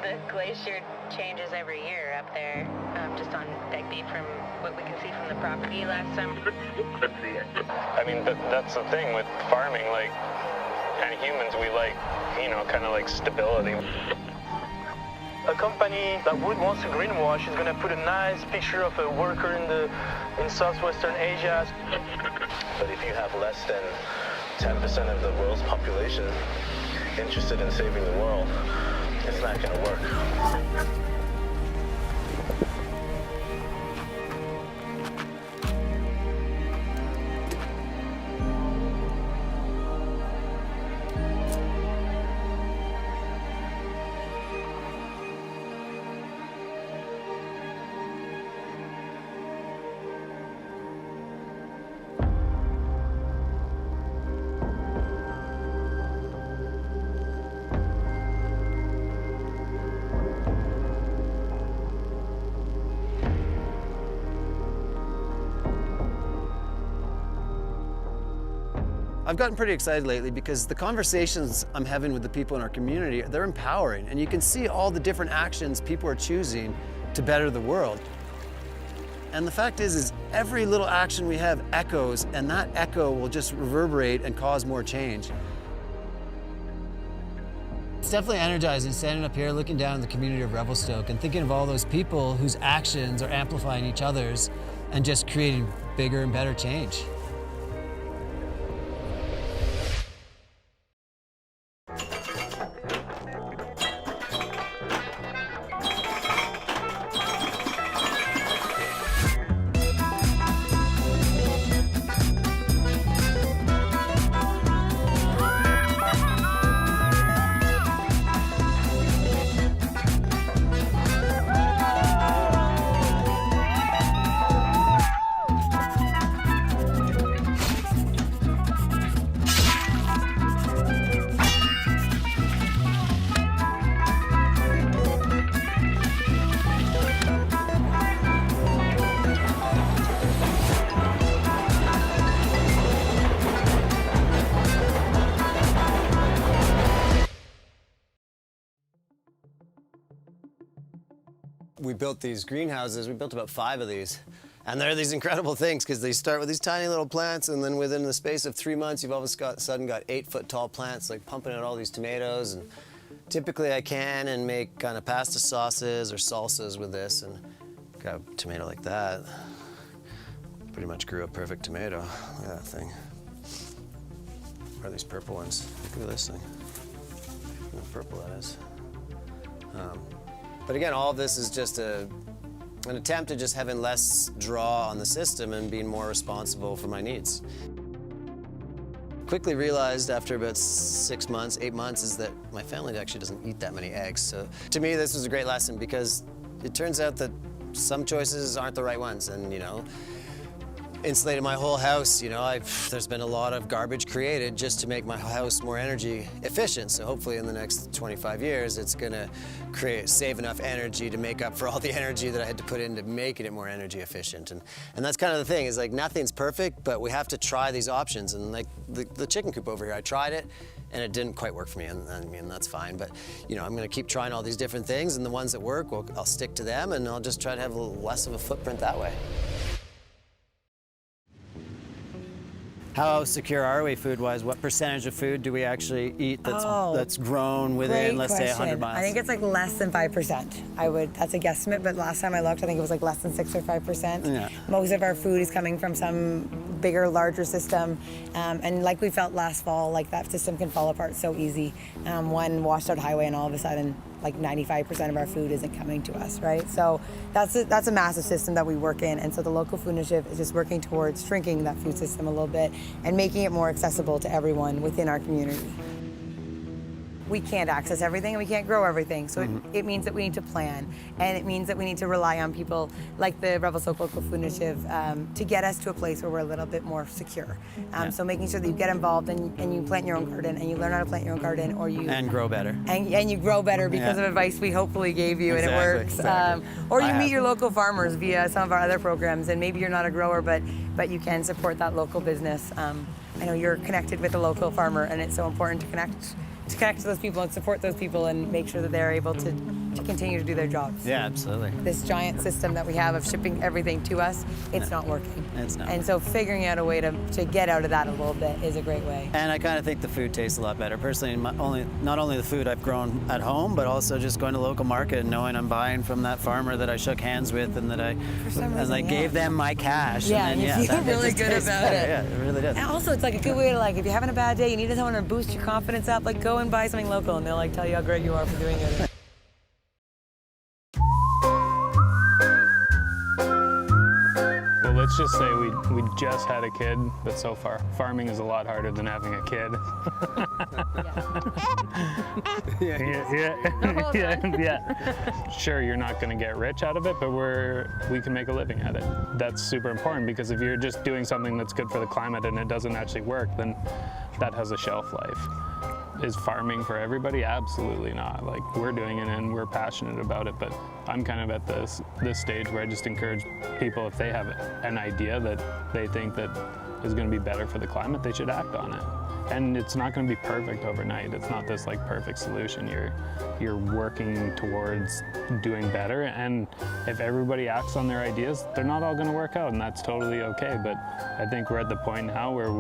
the glacier changes every year up there, just on Begbie from what we can see from the property last summer. I mean, that's the thing with farming, like, and humans, we like, you know, kind of like stability. A company that wants to greenwash is going to put a nice picture of a worker in southwestern Asia. But if you have less than 10% of the world's population interested in saving the world, it's not going to work. I've gotten pretty excited lately because the conversations I'm having with the people in our community, they're empowering, and you can see all the different actions people are choosing to better the world. And the fact is every little action we have echoes, and that echo will just reverberate and cause more change. It's definitely energizing standing up here looking down at the community of Revelstoke and thinking of all those people whose actions are amplifying each other's and just creating bigger and better change. We built these greenhouses. We built about 5 of these. And they're these incredible things because they start with these tiny little plants, and then within the space of 3 months, you've all of a sudden got 8-foot-tall plants, like pumping out all these tomatoes. And typically I can and make kind of pasta sauces or salsas with this, and got a tomato like that. Pretty much grew a perfect tomato. Look at that thing. Where are these purple ones? Look at this thing. Look how purple that is. But again, all of this is just an attempt at just having less draw on the system and being more responsible for my needs. Quickly realized after about 6 months, 8 months, is that my family actually doesn't eat that many eggs. So to me, this was a great lesson because it turns out that some choices aren't the right ones. And, you know, insulated my whole house, you know, there's been a lot of garbage created just to make my house more energy efficient. So hopefully in the next 25 years, it's gonna save enough energy to make up for all the energy that I had to put into making it more energy efficient. And that's kind of the thing, is like nothing's perfect, but we have to try these options. And like the chicken coop over here, I tried it and it didn't quite work for me, and I mean, that's fine. But, you know, I'm gonna keep trying all these different things, and the ones that work, well, I'll stick to them, and I'll just try to have a little less of a footprint that way. How secure are we food-wise? What percentage of food do we actually eat that's grown within, let's say, 100 miles? I think it's like less than 5%. That's a guesstimate, but last time I looked, I think it was like less than 6 or 5%. Yeah. Most of our food is coming from some bigger, larger system. And like we felt last fall, like that system can fall apart so easy. One washed out highway and all of a sudden, like 95% of our food isn't coming to us, right? So that's a massive system that we work in, and so the local food initiative is just working towards shrinking that food system a little bit and making it more accessible to everyone within our community. We can't access everything and we can't grow everything, so it means that we need to plan, and it means that we need to rely on people like the Revelstoke Local Food Initiative to get us to a place where we're a little bit more secure. So making sure that you get involved and you plant your own garden and you learn how to plant your own garden, or you... And grow better. And you grow better because of advice we hopefully gave you, and it works. Exactly. Or you meet your local farmers via some of our other programs, and maybe you're not a grower, but you can support that local business. I know you're connected with a local farmer, and it's so important to connect to those people and support those people and make sure that they're able to to continue to do their jobs. Yeah, absolutely. This giant system that we have of shipping everything to us, it's not working. It's not. And so figuring out a way to get out of that a little bit is a great way. And I kind of think the food tastes a lot better. Personally, not only the food I've grown at home, but also just going to the local market and knowing I'm buying from that farmer that I shook hands with and that I gave them my cash. Yeah, and then, you feel that really just good tastes about better. it. Yeah, it really does. And also, it's like a good way to, like, if you're having a bad day, you need someone to boost your confidence up, like go and buy something local and they'll like tell you how great you are for doing it. Well, let's just say we just had a kid, but so far farming is a lot harder than having a kid. Yeah. Sure, you're not going to get rich out of it, but we can make a living at it. That's super important, because if you're just doing something that's good for the climate and it doesn't actually work, then that has a shelf life. Is farming for everybody? Absolutely not. Like, we're doing it and we're passionate about it, but I'm kind of at this stage where I just encourage people, if they have an idea that they think that is going to be better for the climate, they should act on it. And it's not going to be perfect overnight. It's not this like perfect solution. You're working towards doing better, and if everybody acts on their ideas, they're not all going to work out, and that's totally okay. But I think we're at the point now where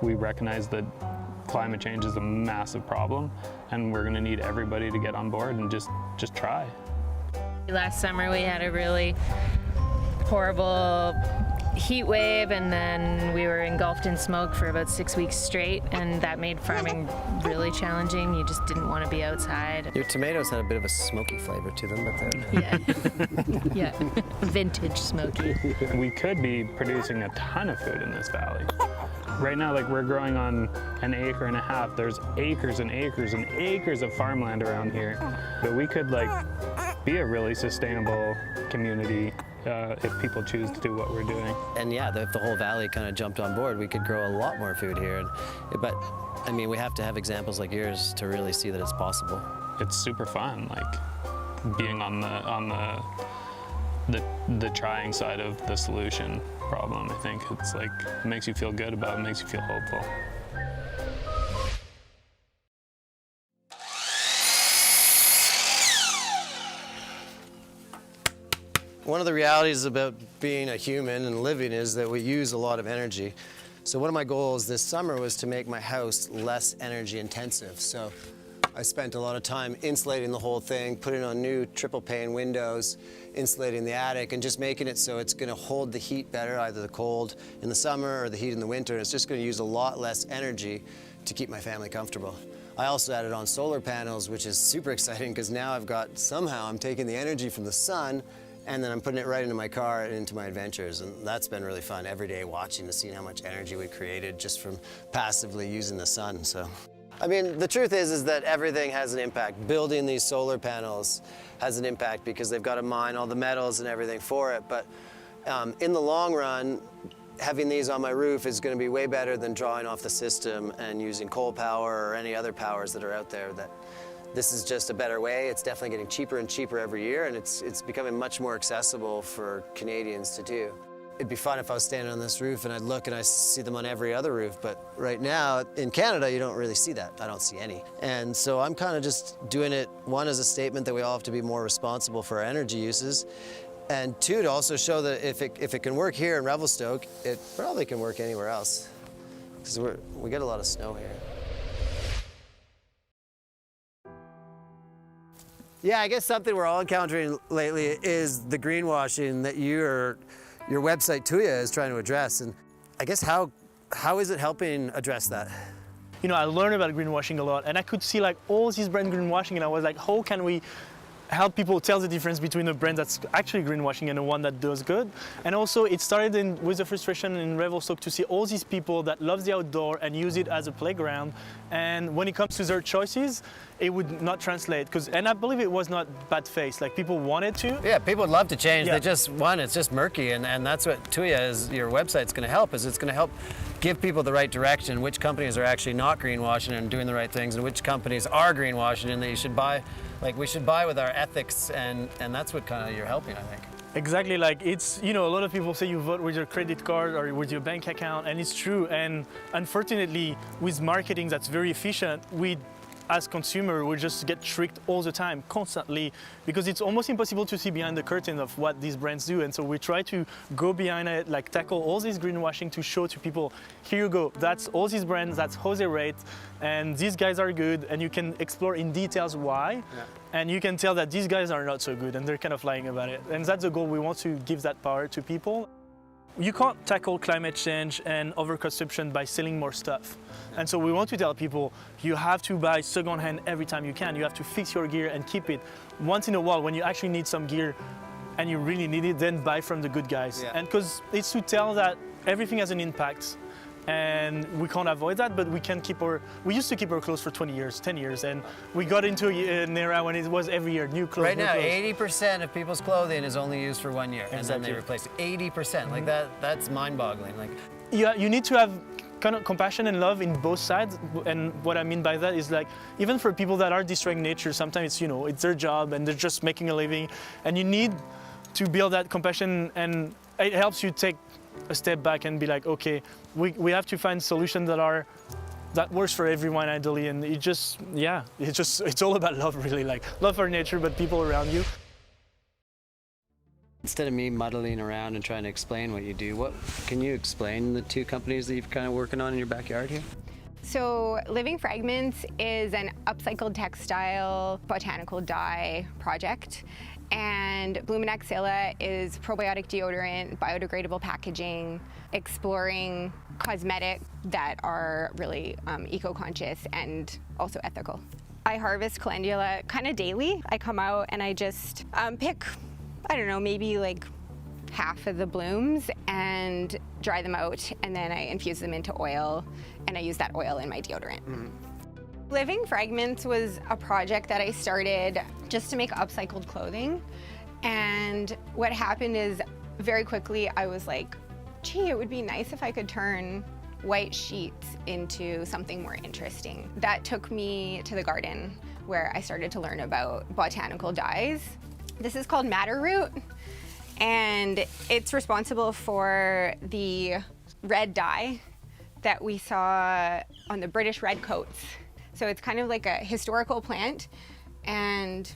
we recognize that climate change is a massive problem, and we're going to need everybody to get on board and just try. Last summer we had a really horrible heat wave, and then we were engulfed in smoke for about 6 weeks straight, and that made farming really challenging. You just didn't want to be outside. Your tomatoes had a bit of a smoky flavor to them, but Yeah, vintage smoky. We could be producing a ton of food in this valley. Right now, like, we're growing on 1.5 acres. There's acres and acres and acres of farmland around here. But we could, like, be a really sustainable community if people choose to do what we're doing. And yeah, if the whole valley kind of jumped on board, we could grow a lot more food here. But I mean, we have to have examples like yours to really see that it's possible. It's super fun, like being on the trying side of the solution problem. I think it's like, it makes you feel good about it, makes you feel hopeful. One of the realities about being a human and living is that we use a lot of energy. So one of my goals this summer was to make my house less energy intensive. So I spent a lot of time insulating the whole thing, putting on new triple pane windows, insulating the attic, and just making it so it's going to hold the heat better, either the cold in the summer or the heat in the winter. And it's just going to use a lot less energy to keep my family comfortable. I also added on solar panels, which is super exciting because now I'm taking the energy from the sun and then I'm putting it right into my car and into my adventures. And that's been really fun every day, watching to see how much energy we created just from passively using the sun. So, I mean, the truth is that everything has an impact. Building these solar panels has an impact because they've got to mine all the metals and everything for it. But in the long run, having these on my roof is going to be way better than drawing off the system and using coal power or any other powers that are out there. This is just a better way. It's definitely getting cheaper and cheaper every year, and it's becoming much more accessible for Canadians to do. It'd be fun if I was standing on this roof and I'd look and I see them on every other roof, but right now in Canada you don't really see that. I don't see any. And so I'm kind of just doing it, one, as a statement that we all have to be more responsible for our energy uses, and two, to also show that if it can work here in Revelstoke, it probably can work anywhere else, because we get a lot of snow here. Yeah, I guess something we're all encountering lately is the greenwashing that your website, Tuya, is trying to address. And I guess how is it helping address that? You know, I learned about greenwashing a lot, and I could see like all these brand greenwashing, and I was like, how can we help people tell the difference between a brand that's actually greenwashing and the one that does good? And also it started with the frustration in Revelstoke to see all these people that love the outdoor and use it as a playground, and when it comes to their choices, it would not translate. And I believe it was not bad faith, like people wanted to. Yeah, people would love to change. Yeah. They just want, it's just murky, and that's what Tuya is, your website's going to help, is it's going to help give people the right direction, which companies are actually not greenwashing and doing the right things, and which companies are greenwashing and that you should buy. Like, we should buy with our ethics, and that's what kind of you're helping, I think. Exactly, like it's, you know, a lot of people say you vote with your credit card or with your bank account, and it's true. And unfortunately, with marketing that's very efficient, we as consumer, we just get tricked all the time, constantly, because it's almost impossible to see behind the curtain of what these brands do. And so we try to go behind it, like tackle all this greenwashing to show to people, here you go, that's all these brands, that's how they rate, and these guys are good, and you can explore in details why, and you can tell that these guys are not so good, and they're kind of lying about it. And that's the goal. We want to give that power to people. You can't tackle climate change and overconsumption by selling more stuff. And so we want to tell people, you have to buy secondhand every time you can. You have to fix your gear and keep it. Once in a while, when you actually need some gear and you really need it, then buy from the good guys. And because it's to tell that everything has an impact, and we can't avoid that, but we used to keep our clothes for 20 years, 10 years, and we got into an era when it was every year, new clothes. Right new now, clothes. 80% of people's clothing is only used for 1 year, and then they replace it. 80%, like that's mind-boggling. Like, you need to have kind of compassion and love in both sides, and what I mean by that is like, even for people that are destroying nature, sometimes it's their job and they're just making a living, and you need to build that compassion, and it helps you take a step back and be like, okay, we have to find solutions that works for everyone ideally, and it's all about love, really, like love for nature, but people around you. instead of me muddling around and trying to explain what you do, can you explain the two companies that you've kind of working on in your backyard here? So Living Fragments is an upcycled textile botanical dye project, and Bloom and Axilla is probiotic deodorant, biodegradable packaging, exploring cosmetics that are really eco-conscious and also ethical. I harvest calendula kind of daily. I come out and I just pick, I don't know, maybe like half of the blooms and dry them out, and then I infuse them into oil, and I use that oil in my deodorant. Living Fragments was a project that I started just to make upcycled clothing, and what happened is very quickly I was like, gee, it would be nice if I could turn white sheets into something more interesting. That took me to the garden, where I started to learn about botanical dyes. This is called madder root, and it's responsible for the red dye that we saw on the British redcoats. So it's kind of like a historical plant, and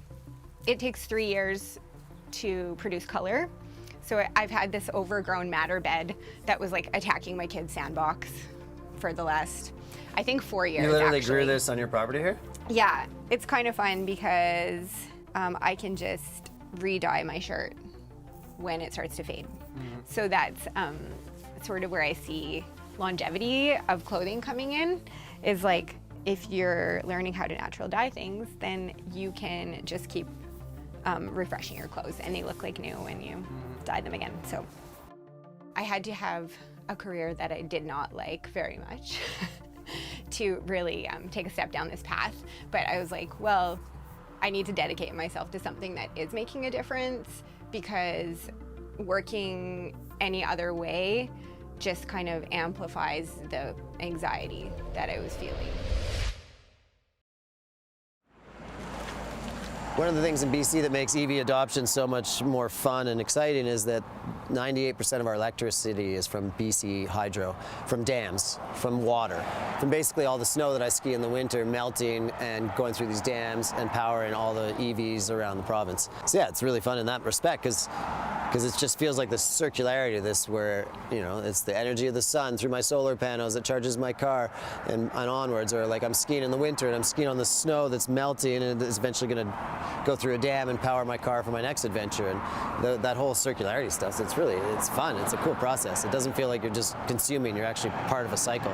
it takes 3 years to produce color. So I've had this overgrown madder bed that was like attacking my kid's sandbox for the last, I think, 4 years. You literally actually grew this on your property here? Yeah, it's kind of fun because I can just re-dye my shirt when it starts to fade. So that's sort of where I see longevity of clothing coming in, is like, if you're learning how to natural dye things, then you can just keep refreshing your clothes, and they look like new when you dye them again. So I had to have a career that I did not like very much to really take a step down this path. But I was like, well, I need to dedicate myself to something that is making a difference, because working any other way just kind of amplifies the anxiety that I was feeling. One of the things in BC that makes EV adoption so much more fun and exciting is that 98% of our electricity is from BC hydro, from dams, from water, from basically all the snow that I ski in the winter melting and going through these dams and powering all the EVs around the province. So yeah, it's really fun in that respect, because it just feels like the circularity of this, where, you know, it's the energy of the sun through my solar panels that charges my car and onwards, or like I'm skiing in the winter and I'm skiing on the snow that's melting and it's eventually going to go through a dam and power my car for my next adventure. And that whole circularity stuff, it's fun. It's a cool process. It doesn't feel like you're just consuming, you're actually part of a cycle.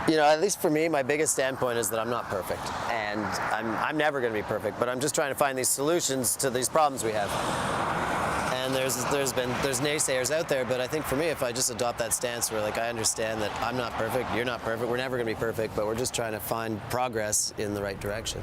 You know, at least for me, my biggest standpoint is that I'm not perfect, and I'm never going to be perfect, but I'm just trying to find these solutions to these problems we have. And there's naysayers out there, but I think for me, if I just adopt that stance where, like, I understand that I'm not perfect, you're not perfect, we're never going to be perfect, but we're just trying to find progress in the right direction.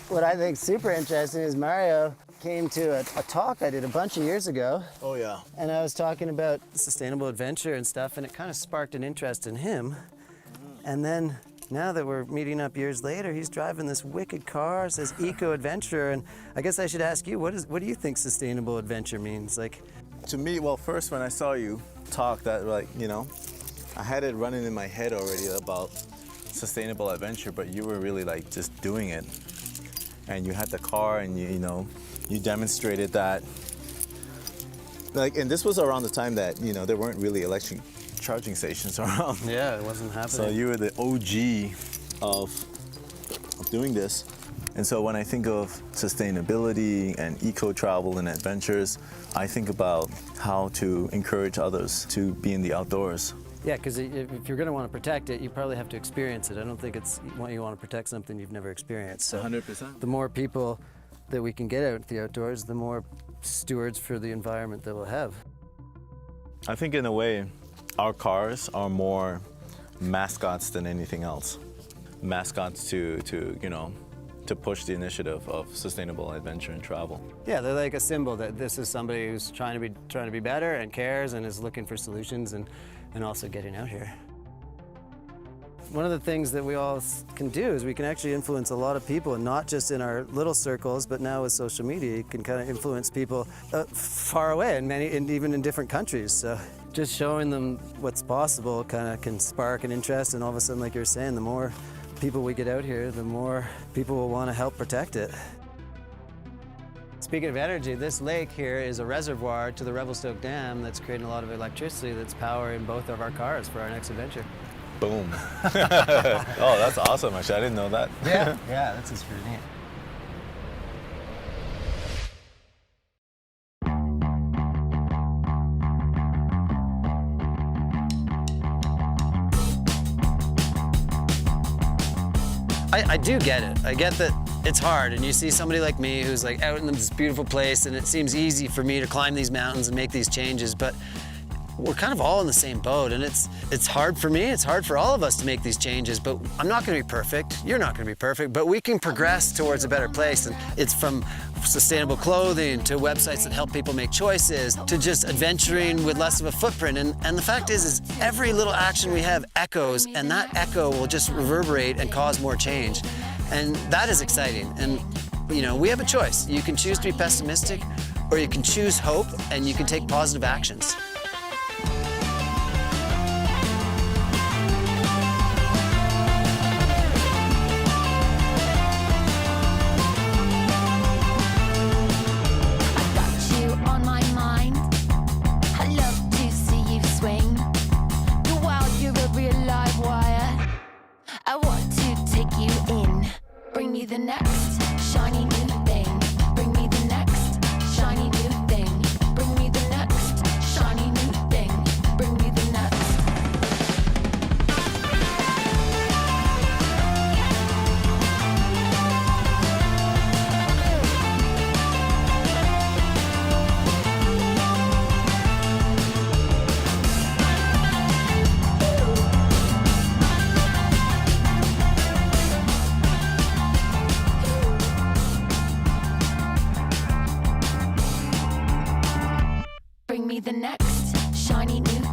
What I think is super interesting is Mario came to a talk I did a bunch of years ago. Oh yeah. And I was talking about sustainable adventure and stuff, and it kind of sparked an interest in him. And then now that we're meeting up years later, he's driving this wicked car, says eco adventure, and I guess I should ask you, what do you think sustainable adventure means? Like, To me, well, first when I saw you talk, that like, you know, I had it running in my head already about sustainable adventure, but you were really like just doing it. And you had the car and you know, you demonstrated that. Like, and this was around the time that, you know, there weren't really electric charging stations around. Yeah, it wasn't happening. So you were the OG of doing this. And so when I think of sustainability and eco-travel and adventures, I think about how to encourage others to be in the outdoors. Yeah, because if you're going to want to protect it, you probably have to experience it. I don't think it's you want to protect something you've never experienced. So 100%. the more people that we can get out into the outdoors, the more stewards for the environment that we'll have. I think in a way, our cars are more mascots than anything else. Mascots to you know, to push the initiative of sustainable adventure and travel. Yeah, they're like a symbol that this is somebody who's trying to be better and cares and is looking for solutions and also getting out here. One of the things that we all can do is we can actually influence a lot of people, and not just in our little circles, but now with social media, you can kind of influence people far away and even in different countries. So just showing them what's possible kind of can spark an interest, and all of a sudden, like you're saying, the more people we get out here, the more people will want to help protect it. Speaking of energy, this lake here is a reservoir to the Revelstoke Dam that's creating a lot of electricity that's powering both of our cars for our next adventure. Boom. Oh, that's awesome, actually. I didn't know that. Yeah, that's just pretty neat. I do get it. I get that it's hard, and you see somebody like me who's like out in this beautiful place, and it seems easy for me to climb these mountains and make these changes, but we're kind of all in the same boat, and it's hard for me, it's hard for all of us to make these changes, but I'm not gonna be perfect, you're not gonna be perfect, but we can progress towards a better place, and it's from sustainable clothing to websites that help people make choices to just adventuring with less of a footprint, and the fact is every little action we have echoes, and that echo will just reverberate and cause more change, and that is exciting, and you know, we have a choice. You can choose to be pessimistic, or you can choose hope, and you can take positive actions. The next shiny new thing. Bring me the next shiny new thing. Bring me the next shiny new thing. Bring me the next. Bring me the next shiny new